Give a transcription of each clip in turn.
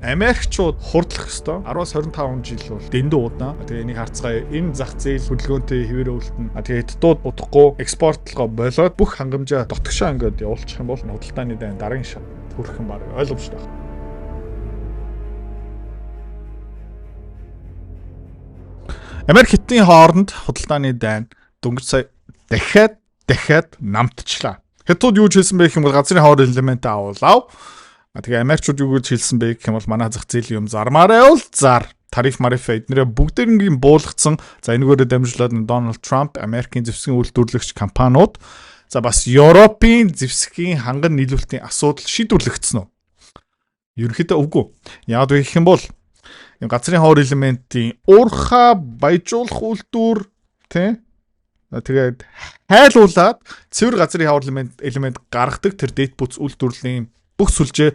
Америкчууд хурдлах ёстой. 10-25 жил бол дэндүү удаа. Тэгээ энийг харцгаая. Энэ зах зээл хөдөлгөөнтэй хэвээр өвлтөн. Тэгээ хэдтүүд удахгүй экспортлогоо болоод бүх хангамжаа дотгошоо ингээд явуулчих юм бол худалдааны дайн дараагийн шат хүрэх юм баг ойлгомжтой байна. Америк хятадын хооронд худалдааны дайн дөнгөж сая дахиад намтчлаа. Хятад юу ч хэлсэн бэ гэх юм бол газрын хоор элемент авуулав. Тэгээ Америкчууд юу гэж хэлсэн бэ гэх юм бол манай зах зээлийн юм зармаарай бол зар. Тариф эднэрээ бүгдээрнгийн буулгацсан. За энэгээрээ дамжуулаад Дональд Трамп Америкийн зэвсгийн үйлдвэрлэгч компаниуд за бас Европын зэвсгийн ханган нийлүүлэлтийн асуудал шийдвэрлэгдсэн үү? Ерөнхийдөө үгүй. Яагаад вэ гэх юм бол юм газрын хоор элементийн уурхаа баяжуулах үйлдвэр тий тэгээд хайлуулад цэвэр газрын хоор элемент гаргадаг тэр дэт бүц үйлдвэрлэлийн бүх сүлжээ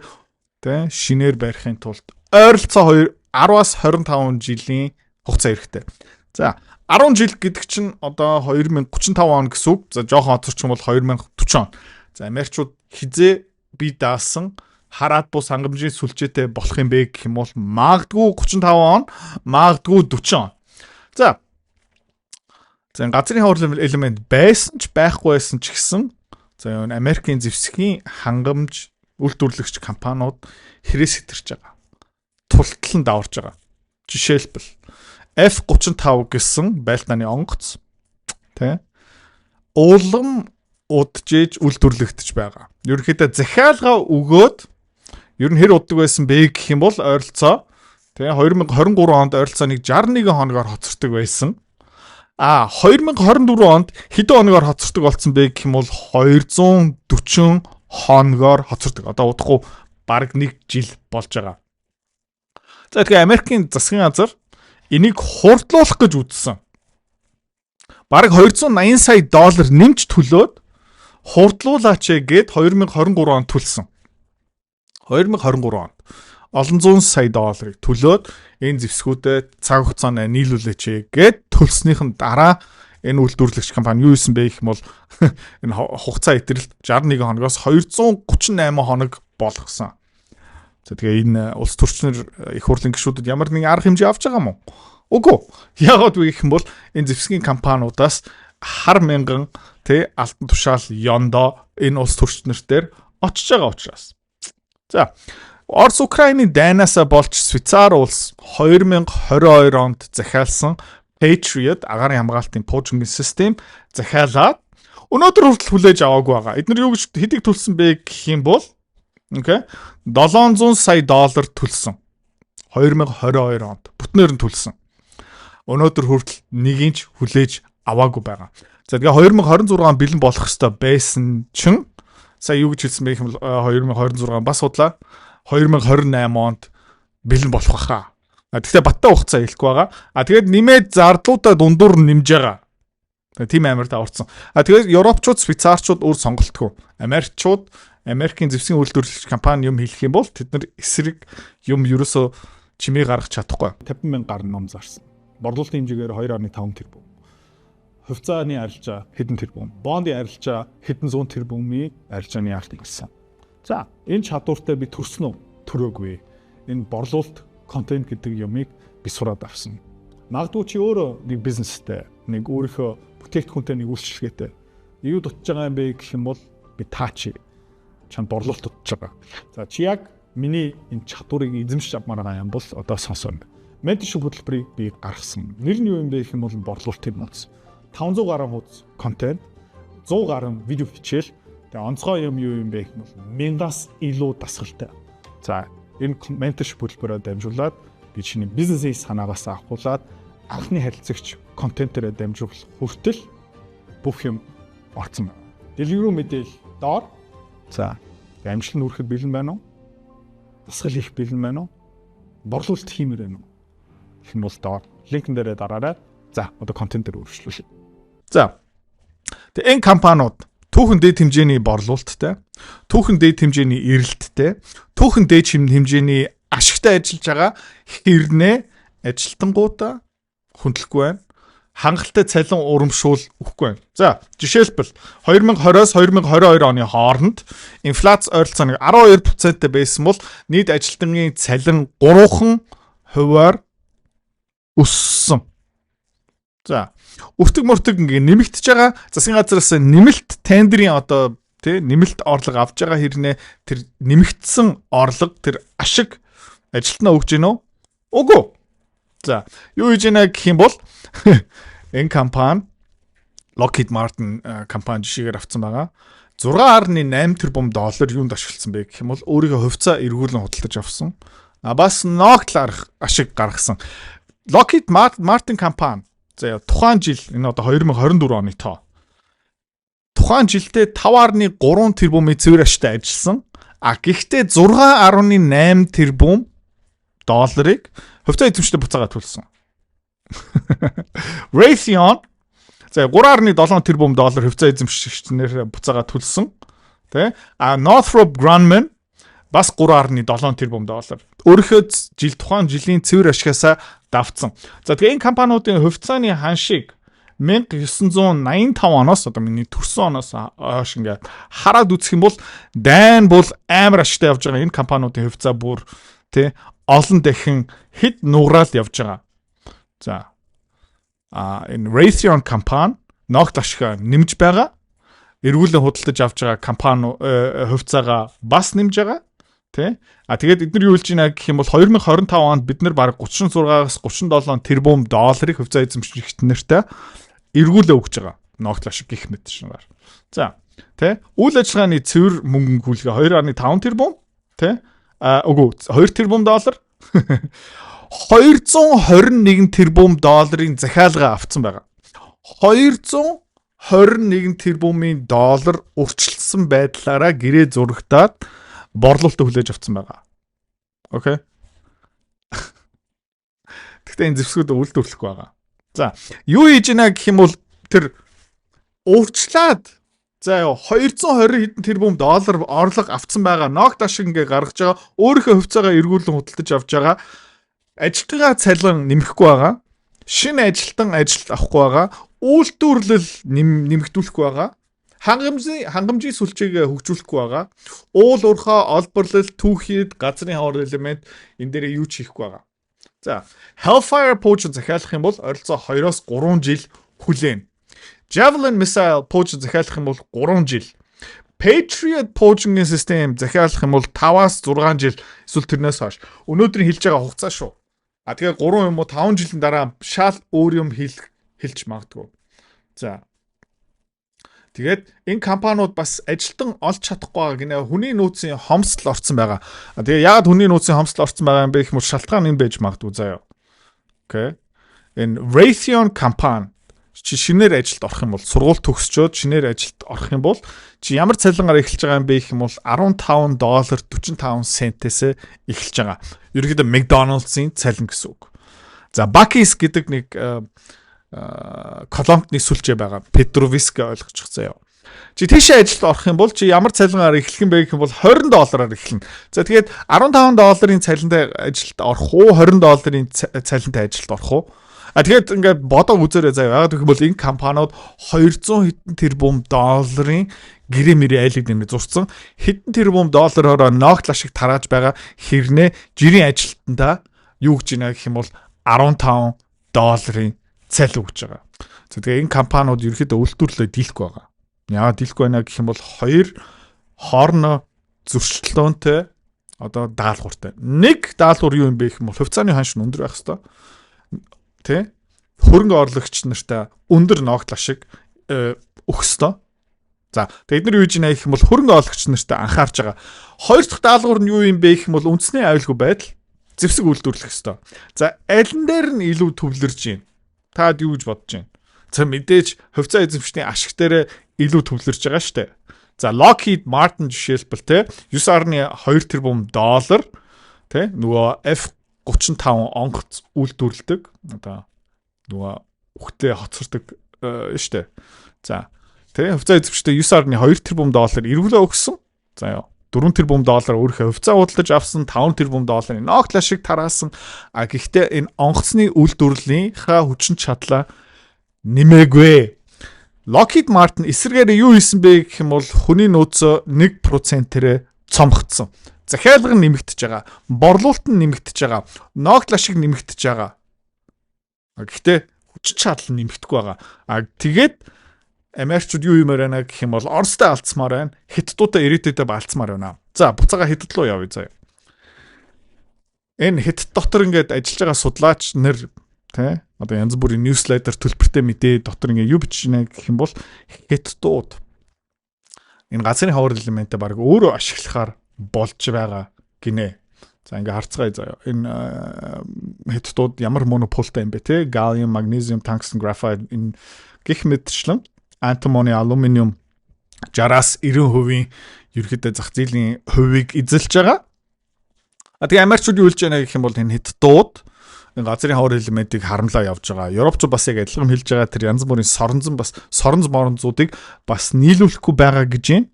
тий шинээр барихын тулд ойролцоо 10-25 жилийн хугацаа хэрэгтэй. За 10 жил гэдэг чинь одоо 2035 он гэсэн үг. За жоохон оцорч юм бол 2040 он. За Америкчууд хизээ бие даасан хараад бус хангамжийн сүлжээтэй болох юм бэ гэх юм бол магадгүй 35 он, магадгүй 40 он. За газрын хоор элемент байсан ч байхгүй байсан ч гэсэн за юу Америкийн зэвсгийн хангамж үйлдвэрлэгч компаниуд хэрэг сэтэрч байгаа. Тултал нь даварж байгаа. Жишээлбэл F35 гэсэн байлдааны онгоц тий улам удажж үйлдвэрлэгдэж байгаа. Ерөнхийдөө захиалга өгөөд ер нь хэр уддаг байсан бэ гэх юм бол ойролцоо тий 2023 онд ойролцоо 61 хоногоор хоцордог байсан. 2024 онд хэдэн хоногоор хоцордог болсон бэ гэх юм бол 240 хоногоор хоцордог. Одоо удахгүй бараг 1 жил болж байгаа. За тэгэхээр Америкийн засгийн газар энийг хурдлуулах гэж үзсэн. Бараг 280 сая доллар нэмж төлөөд хурдлуулаач гэд 2023 онд төлсөн. 2023 онд олон зуун сая долларыг төлөөд энэ зэвсгүүдэд цаг хугацаанд нийлүүлээч гэд төлснийхэн дараа энэ үйлдвэрлэгч компани юу хийсэн бэ гэх юм бол энэ хугацаа итерэлт 61 хоногоос 238 хоног болгосон. За тэгээ энэ улс төрчнөр их хурлын гишүүдэд ямар нэгэн арга хэмжээ авч байгаа юм уу? Үгүй. Яагаад вэ гэх юм бол энэ зэвсгийн компаниудаас хар мянган алтан тушаал ёндоо энэ улс төрчнөр очиж байгаа учраас. За Орос Украиний дайнасаа болж Швейцар улс 2022 онд захиалсан Patriot агаарын хамгаалтын пуужингийн систем захиалаад өнөөдөр хүртэл хүлээж аваагүй байгаа. Эдгээр юу гэж хэдийг төлсөн бэ гэх юм бол 700 сая доллар төлсөн. 2022 онд бүтнээр нь төлсөн. Өнөөдөр хүртэл нэгийг ч хүлээж аваагүй байгаа. За тэгээ 2026 он бэлэн болох ёстой байсан чинь сая юу гэж хэлсэн бэ гэх юм бол 2026 бас судлаа 2028 онд бэлэн болох баха. Гэхдээ баттай хугацаа хэлэхгүй байгаа. Тэгээд нэмээд зардлуудаа дундуур нэмж байгаа. Тийм амар даварцсан. Тэгээд Европчууд, Швейцарчууд өөр сонголтгүй. Америкийн зэвсгийн үйлдвэрлэгч компани юм хэлэх юм бол тэд нар эсрэг юм ерөөсө чимээ гаргах чадахгүй. 50,000 гаруй ном зарсан. Борлуулалтын хэмжээгээр 2.5 тэрбум. Хувьцааны арилжаа хэдэн тэрбум. Бондын арилжаа хэдэн зуун тэрбумын арилжааны ялт гэсэн. За, энэ чадвартай би төрсөн үү? Төрөөгүй. Энэ борлуулалт контент гэдэг юмыг би сураад авсан. Магадгүй чи өөрөө нэг бизнестэй, нэг өөрийнхөө бүтээгдэхүүнтэй нэг үйлчлэгээтэй. Юу дутж байгаа юм бэ гэх юм бол би таачи чанд борлуулалт дутж байгаа. За чи яг миний энэ чадварыг эзэмшиж авмаар байгаа юм бол одоо сонсоно. Менторшип хөтөлбөрийг би гаргасан. Нэр нь юу юм бэ гэх юм бол борлуулалтын нууц. 500 гаруй хуудас контент, 100 гаруй видео хичээл, тэгээ онцгой юм юу юм бэ гэх юм бол 1000-аас илүү дасгалтай. За энэ менторшип хөтөлбөрөөр дамжуулаад би чиний бизнесийн санаагаас авахуулаад анхны харилцагч контентээрээ дамжуулах хүртэл бүх юм орцсон байна. Дэлгэрүү мэдээлэл доор. За амжилт нь хүрэхэд бэлэн байна уу? Дасгал хийх бэлэн байна уу? Борлуулалт хиймээр байна уу? Гэх нь бол доор. Линкэн дээрээ дараарай. За одоо контент дээр өөрчлөлөө. За тэгээ энэ компаниуд түүхэн дээд хэмжээний борлуулалттай, түүхэн дээд хэмжээний эрэлттэй, түүхэн дээд хэмжээний ашигтай ажиллаж байгаа хэрнээ ажилтангуудаа хүндлэхгүй байна. хангалттай цалин урамшуул өгөхгүй байна. За, жишээлбэл 2020-оос 2022 оны хооронд инфляц ойролцоог 12%-тэй байсан бол нийт ажилтны цалин 3% өссөн. За, өртөг мөртөг ингээ нэмэгдэж байгаа. Засгийн газраас нэмэлт тендерийн одоо нэмэлт орлого авч байгаа хэрнээ тэр нэмэгдсэн орлого тэр ашиг ажилтнаа өгч гинөө? Үгүй. За, юу хийж ийна гэх юм бол энэ компани Lockheed Martin компани жишээгээр авсан байгаа. 6.8 тэрбум доллар юунд ашигласан бэ гэх юм бол өөрийнхөө хувьцаа эргүүлэн худалдаж авсан. Бас ногтлаар ашиг гаргасан. Lockheed Martin компани за тухайн жил энэ одоо 2024 оны тоо. Тухайн жилдээ 5.3 тэрбумын цэвэр ашигтай ажилласан. Гэхдээ 6.8 тэрбум долларыг хувьцаа эзэмшдэг буцаага төлсөн. Raytheon за 3.7 тэрбум доллар хувьцаа эзэмшигчнэр буцаага төлсөн. Тэ? Northrop Grumman бас 3.7 тэрбум доллар. Өөрөөхөө тухайн жилийн цэвэр ашигасаа давцсан. За тэгээ энэ компаниудын хувьцааны ханшийг 1985 оноос одоо миний төрсөн оноос хойш ингээд хараад үзэх юм бол дайн бол амар ашигтай явж байгаа энэ компаниудын хувьцаа бүр олон дахин хэд нуграал явж байгаа. За энэ Raytheon компани ногт ашиг нэмж байгаа. Эргүүлэн худалдаж авч байгаа компани хувьцаагаа бас нэмж байгаа. Тэгээд эдгээр юу хэлж байна гэх юм бол 2025 онд бид нар бараг 36-аас 37 тэрбум долларыг хувьцаа эзэмшигч нартай эргүүлээ өгч байгаа. Ногт ашиг гих мэт шинээр. За, үйл ажиллагааны цэвэр мөнгөний хөлгээ 2.5 тэрбум, үгүй 2 тэрбум доллар 221 тэрбум долларын захиалга авсан байгаа. 221 тэрбумын доллар урьдчилсан байдлаараа гэрээ зурагтаад борлуулалтаа хүлээж авсан байгаа. Окей. Гэхдээ энэ зэвсгүүд үйлдвэрлэхгүй байгаа. За, юу хийж ийна гэх юм бол тэр өөрчлөөд за 220 хэдэн тэрбум доллар орлого авсан байгаа. Ногт ашиг ингээ гаргаж байгаа. Өөрийнхөө хувьцаагаа эргүүлэн худалдаж авч байгаа. Ажилтнаа цалин нэмэхгүй байгаа. Шинэ ажилтан ажил авахгүй байгаа. Үйлдвэрлэл нэмэгдүүлэхгүй байгаа. Хангамжийн сүлжээг хөгжүүлэхгүй байгаа. Уул уурхай, олборлол, түүхийд, газрын хавар элемент энэ дээр юу ч хийхгүй байгаа. За, Hellfire Potion захиалах юм бол ойролцоо 2-оос 3 жил хүлээн. Javelin Missile Potion захиалах юм бол 3 жил. Patriot Potion-ийн систем захиалах юм бол 5-аас 6 жил эсвэл тэрнээс хойш. Өнөөдөр хэлж байгаа хугацаа шүү. Тэгээ 3 юм уу 5 жилийн дараа шал өөр юм хэлж магадгүй. За. Тэгээд энэ компаниуд бас ажилтан олж чадахгүй гинэ хүний нөөцийн хомсдол орсон байгаа. Тэгээ яагаад хүний нөөцийн хомсдол орсон байгаа юм бэ гэх мэт шалтгаан энэ байж магадгүй заяа. Окей. Энэ Raytheon компани чи шинээр ажилд орох юм бол сургууль төгсчөөд шинээр ажилд орох юм бол чи ямар цалингаар эхэлж байгаа юм бэ гэх юм бол $15.45 эхэлж байгаа. Ерөнхийдөө McDonald's-ийн цалин гэсэн үг. За Buc-ee's гэдэг нэг Коломбны сүлжээ байгаа. Петровиска ойлгочих заяа. Чи тийшээ ажилд орох юм бол чи ямар цалингаар эхлэх юм бэ гэх юм бол $20 эхэлнэ. За тэгээд $15 цалинтай ажилд орох уу, $20 цалинтай ажилд орох уу? Тэгээд ингээд бодоо үзээрэй заяа. Яагаад гэх юм бол энэ компаниуд 200 хэдэн тэрбум долларын гэрээ мэрээ айлыг нэмээ зурцсан. Хэдэн тэрбум доллараар ногт ашиг тарааж байгаа хэрнээ жирийн ажилтнаа юу гэж байна гэх юм бол $15 цалин өгч байгаа. За тэгээ энэ компаниуд ерөөхдөө үйлдвэрлэлээ дийлэхгүй байгаа. Яагаад дийлэхгүй байна гэх юм бол хоёр хоорно зөрчилдөөнтэй одоо даалгавартай. Нэг даалгавар юу юм бэ гэх юм бол хувьцааны ханш нь өндөр байх хэвээр. Тэ? Хөрөнгө орлогч нартай өндөр ногт ашиг өгөх ёстой. За тэгээд эдгээр юу гэж нэ гэх юм бол хөрөнгө орлогч нартай анхаарч байгаа. Хоёр дахь даалгавар нь юу юм бэ гэх юм бол үндэсний аюулгүй байдал зэвсэг үйлдвэрлэх ёстой. За алин дээр нь илүү төвлөрж байна. Таад юу гэж бодож байна? За мэдээж хувьцаа эзэмшний ашиг дээр илүү төвлөрж байгаа шүү дээ. За Lockheed Martin жишээлбэл те 9.2 тэрбум доллар те нөгөө F-35 онгоц үйлдвэрлэдэг. Одоо нөгөө үхтээ хоцордог шүү дээ. За те хувьцаа эзэмштэй 9.2 тэрбум доллар эргүүлээ өгсөн. За ёо 4 тэрбум доллар өөрийнхөө хувьцаа худалдаж авсан, 5 тэрбум долларын ногт ашиг тараасан. Гэхдээ энэ онгоцны үйлдвэрлэлийнхаа хүчин чадлаа нэмээгүй. Lockheed Martin эсрэгээрээ юу хийсэн бэ гэх юм бол хүний нөөцөө 1%-ээр цомгцсон. Захиалга нь нэмэгдэж байгаа. Борлуулалт нь нэмэгдэж байгаа. Ноогдол ашиг нэмэгдэж байгаа. Гэхдээ хүчин чадал нэмэгдэхгүй байгаа. Тэгээд Америкчууд юу юмар байна гэх юм бол Оростой алдсмаар байна. Хятадтай ирээдүйдээ балцмаар байна. За буцаага хятад руу явъя заяа. Энэ хятад дотор ингээд ажиллаж байгаа судлаач нар тэ одоо янз бүрийн ньюслетер төлбөртэй мэдээ дотор ингээ юу бичиж байна гэх юм бол хятадууд энэ газрын хавар элементээ баг өөрөө ашиглахаар болж байгаа гинэ. За ингээ харцгаая заяа. Энэ хятадууд ямар монополтой юм бэ те? Gallium, magnesium, tungsten, graphite энэ гих мэтчлэн антимони, алуминиум 60-аас 90% ерөөхдөө зах зээлийн хувийг эзэлж байгаа. Тэгээ Америкчууд юу хэлж байна гэх юм бол энэ хятадууд газрын хавар элементийг харамлаа явж байгаа. Европчууд бас яг адилхан хэлж байгаа тэр янз бүрийн соронз моронзуудыг бас нийлүүлэхгүй байгаа гэж байна.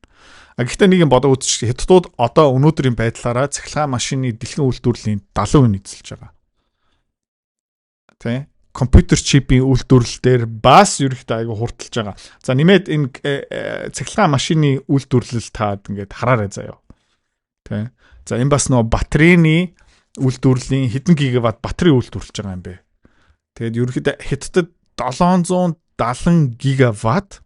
Гэхдээ нэг юм бодоо үзчих. Хятадууд одоо өнөөдрийн байдлаараа цахилгаан машины дэлхийн үйлдвэрлэлийн 70% эзэлж байгаа. Тэ? Компьютер чипийн үйлдвэрлэл дээр бас ерөөхдөө айгу хурдталж байгаа. За нэмээд энэ цахилгаан машины үйлдвэрлэл таад ингээд хараарай заяа. Тэ? За энэ бас нөгөө батарейны үйлдвэрлэлийн хэдэн гигаватт батарей үйлдвэрлэж байгаа юм бэ. Тэгээд ерөөхдөө хятадд 770 гигаватт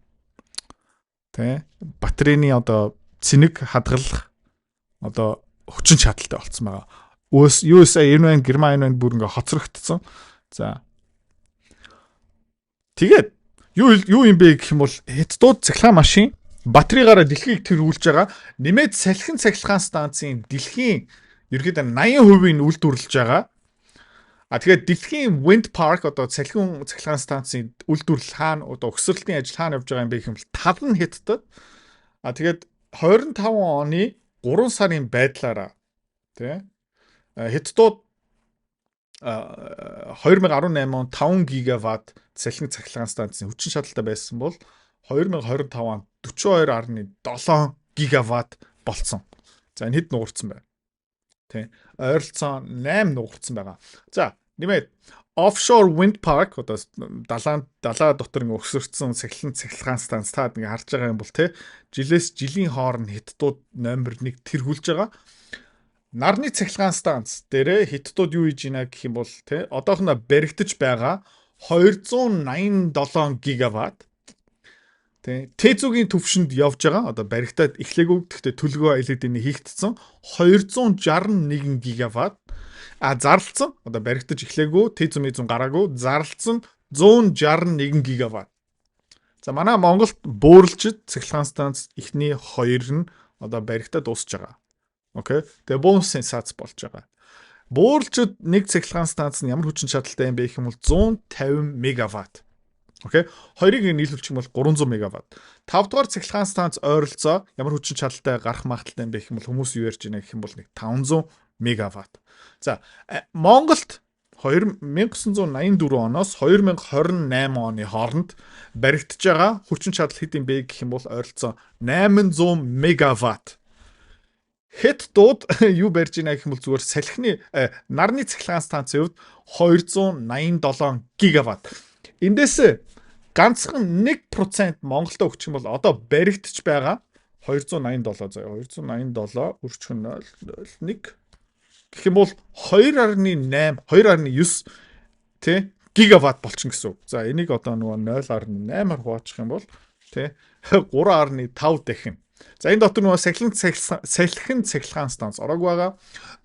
тэ батарейны одоо цэник хадгалах одоо хүчин чадалтай болсон байгаа. USA энэ байна, Герман байна бүр ингээ хоцрогдсон. За. Тэгээд юу юм бэ гэх юм бол хятадууд цахилгаан машин батарейгаараа дэлхийг тэргүүлж байгаа. Нэмээд салхин цахилгаан станцын дэлхийн ерөөхдөө 80% нь үйлдвэрлэж байгаа. Тэгээд дэлхийн wind park одоо салхин цахилгаан станцын үйлдвэрлэл хаана одоо өгсөрлтийн ажил хаана явж байгаа юм бэ гэх юм бол тал нь хятадд. Тэгээд 25 оны 3 сарын байдлаараа тий хятадууд 2018 он 5 гигаватт салхин цахилгаан станцын хүчин чадалтай байсан бол 2025 онд 42.7 гигаватт болцсон. За энэ хэд нугарсан байна? Тэ. Ойролцоон 8 нугарсан байгаа. За нэмээд offshore wind park одоо далаа дотор ингээ өгсөрцсөн цахилгаан станц таад ингээ харж байгаа юм бол те жилээс жилийн хооронд хятадууд номер 1 тэргүүлж байгаа. Нарны цахилгаан станц дээрээ хятадууд юу хийж ийна гэх юм бол те одоохоно баригдаж байгаа 287 гигаватт Тэзүүгийн төвшөнд явж байгаа. Одоо баригдаад эхлэегүй гэхдээ төлгөө LED-ний хийгдсэн 261 гигаватт. Зарлцсан. Одоо баригдаж эхлэегүй тэзүүмийн гараагүй зарлцсан 161 гигаватт. За манай Монголд бөөрөлжид цахилгаан станц эхний 2 нь одоо баригдаад дуусж байгаа. Окей. Тэгээ бонусын сац болж байгаа. Бөөрөлжид нэг цахилгаан станц нь ямар хүчин чадалтай юм бэ гэх юм бол 150 мегаватт. Окей. Хоёрыг нийлүүлчих юм бол 300 мегаватт. 5 дугаар цахилгаан станц ойролцоо ямар хүчин чадалтай гарах магадaltaй юм бэ гэх юм бол хүмүүс юу ярьж байна гэх юм бол 500 мегаватт. За Монголд 1984 оноос 2028 оны хооронд баригдаж байгаа хүчин чадал хэд юм бэ гэх юм бол ойролцоо 800 мегаватт. Хятадууд юу барьж байна гэх юм бол зүгээр салхины нарны цахилгаан станцын хувьд 287 гигаватт. Эндээс ганцхан 1% Монголд өгчих юм бол одоо баригдаж байгаа 287 заяа 287 өрчхөн 001 гэх юм бол 2.8 2.9 тий гигаватт болчихно гэсэн үг. За энийг одоо нөгөө 0.8-аар хувачих юм бол тий 3.5 дахин. За энэ дотор нөгөө салхин цахилгаан станц ороог байгаа.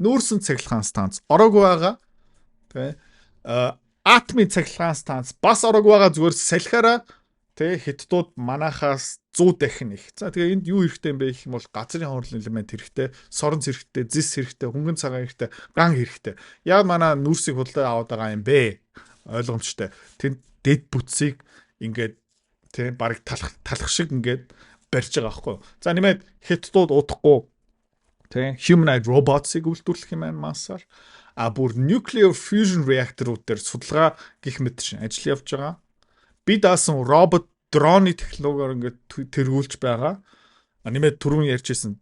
Нүүрсэн цахилгаан станц ороог байгаа. Тий атомын цахилгаан станц бас ороог байгаа. Зүгээр салхиараа тий хятадууд манахаас 100 дахин их. За тэгээ энд юу хэрэгтэй юм бэ гэх юм бол газрын хаврын элемент хэрэгтэй, соронц хэрэгтэй, зис хэрэгтэй, хөнгөн цагаан хэрэгтэй, ган хэрэгтэй. Яг манай нүүрсийг худалдаа аваад байгаа юм бэ? Ойлгомжтой. Тэнд дэд бүтсийг ингээд тий барыг талах шиг ингээд барьж байгаа байхгүй. За нэмээд хятадууд удахгүй тий humanoid robots-ыг үйлдвэрлэх юм байна масаар. Бүр nuclear fusion reactor-ууд дээр судалгаа гих мэт шин ажил явж байгаа. Би даасан робот дроны технологиор ингээд тэргүүлж байгаа. Нэмээд түрүүн ярьжсэн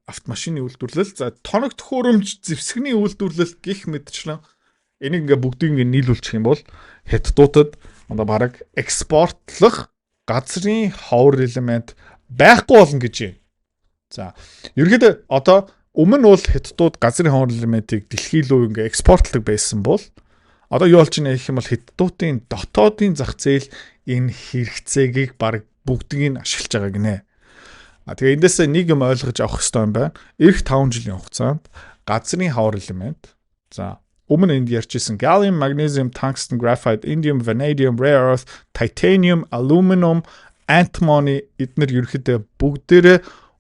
автомашины үйлдвэрлэл, за тоног төхөөрөмж зэвсэгний үйлдвэрлэл гих мэтчлэн энийг ингээд бүгдийг ингээд нийлүүлчих юм бол хятадуудад одоо бараг экспортлох газрын ховор элемент байхгүй болно гэж юм. За ерөнхийдөө одоо өмнө нь бол хятадууд газрын ховор элементийг дэлхий рүү ингээ экспортлдог байсан бол одоо юу болж байна гэх юм бол хятадуудын дотоодын зах зээл энэ хэрэгцээгийг бараг бүгдийг нь ашиглаж байгаа гинэ. Тэгээ эндээсээ нэг юм ойлгож авах хэрэгтэй юм байна. Ирэх 5 жилийн хугацаанд газрын ховор элемент за өмнө энд ярьжсэн gallium, magnesium, tungsten, graphite, indium, vanadium, rare earth, titanium, aluminum, antimony эдгээр ерөөхдөө бүгдээрээ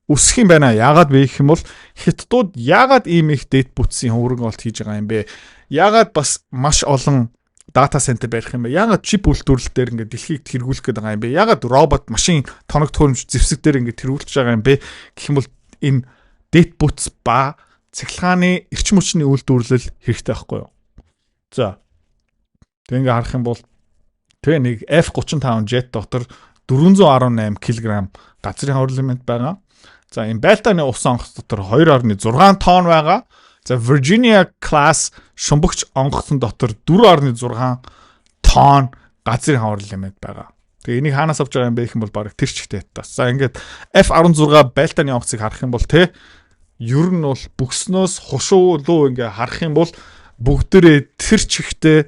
өсөх юм байна. Яагаад вэ гэх юм бол хятадууд яагаад ийм их дэд бүтцийн хөрөнгө олт хийж байгаа юм бэ? Яагаад бас маш олон дата центр барих юм бэ? Яагаад чип үйлдвэрлэл дээр ингээд дэлхийг тэргүүлэх гээд байгаа юм бэ? Яагаад робот, машин, тоног төхөөрөмж, зэвсэг дээр ингээд тэргүүлж байгаа юм бэ? Гэх юм бол энэ дэд бүтц ба цахилгааны эрчим хүчний үйлдвэрлэл хэрэгтэй байхгүй юу? За. Тэг ингээ харах юм бол тэгээ нэг F35 jet дотор 418 кг газрын ховор элемент байгаа. За энэ байлдааны усан онгоц дотор 2.6 тонн байгаа. За Virginia class шумбагч онгоцон дотор 4.6 тонн газрын ховор элемент байгаа. Тэгээ энийг хаанаас авч байгаа юм бэ гэх юм бол баг тэр чигтэй тас. За ингээд F16 байлдааны онгоцыг харах юм бол те ер нь бол бүкснөөс хушуу луу ингээ харах юм бол бүгдээрээ тэр чигтээ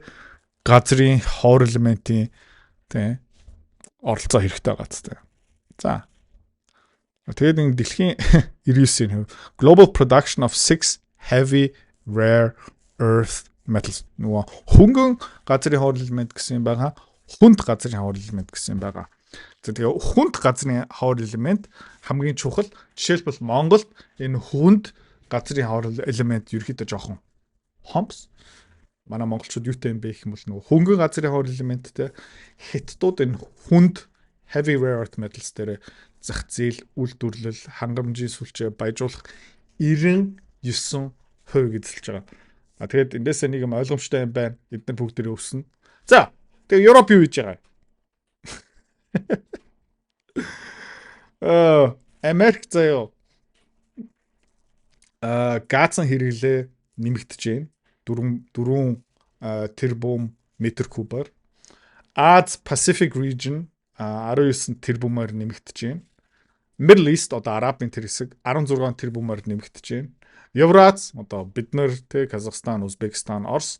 газрын ховор элементийн тий оролцоо хэрэгтэй байгаа зү. За. Тэгээд энэ дэлхийн 99-ийн хувь global production of 6 heavy rare earth metals нөгөө хөнгөн газрын ховор элемент гэсэн юм байгаа. Хүнд газрын ховор элемент гэсэн юм байгаа. За тэгээ хүнд газрын ховор элемент хамгийн чухал. Жишээлбэл Монголд энэ хүнд газрын ховор элемент ерөөхдөө жоохон хомс. Манай монголчууд юутай юм бэ гэх юм бол нөгөө хөнгөн газрын ховор элементтэй хятадууд энэ хүнд heavy rare earth metals дээр зах зээл үйлдвэрлэл хангамжийн сүлжээ баяжуулах 99% эзэлж байгаа. Тэгээд эндээсээ нэг юм ойлгомжтой юм байна. Эдгээр бүгдээрээ өвснө. За тэгээ Европ юу хийж байгаа? Америк заяа газын хэрэглээ нэмэгдэж байна. 4 тэрбум метр кубаар. Аз Pacific region 19 тэрбумаар нэмэгдэж байна. Middle East одоо Арабын тэр хэсэг 16 тэрбумаар нэмэгдэж байна. Евраз одоо бид нар те Казахстан, Узбекистан, Орос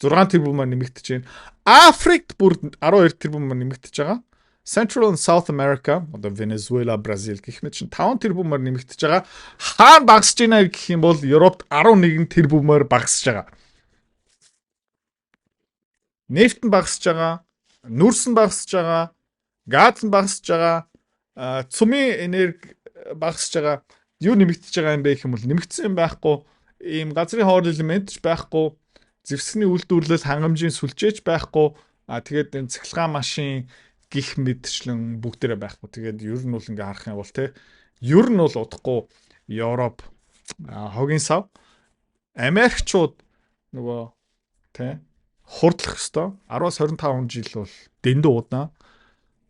6 тэрбумаар нэмэгдэж байна. Африкт бүр 12 тэрбумаар нэмэгдэж байгаа. Central and South America одоо Venezuela, Brazil гэх мэт чинь 5 тэрбумаар нэмэгдэж байгаа. Хаана багасж байна гэх юм бол Европт 11 тэрбумаар багасж байгаа. Нефт нь багасж байгаа, нүрс нь багасж байгаа, газ нь багасж байгаа, цумын энерги багасж байгаа. Юу нэмэгдэж байгаа юм бэ гэх юм бол нэмэгдсэн юм байхгүй. Ийм газрын ховор элемент ч байхгүй, зэвсэгний үйлдвэрлэл хангамжийн сүлжээч байхгүй. Тэгээд энэ цахилгаан машин гих мэдчлэн бүгдээрээ байхгүй. Тэгээд ер нь бол ингээ харах юм бол те ер нь бол удахгүй Европ хогийн сав Америкчууд нөгөө те хурдлах ёстой. 10-аас 25 жил бол дэндүү удаа.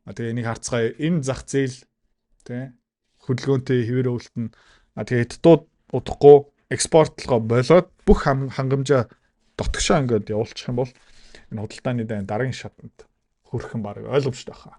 Тэгээ энийг харцгаая. Энэ зах зээл тий хөдөлгөөнтэй хэвээр өвлтөн. Тэгээ хятадууд удахгүй экспортлогоо болоод бүх хангамжаа дотгошоо ингээд явуулчих юм бол энэ худалдааны дан дараагийн шатанд хүрэх юм баг ойлгомжтой хаа.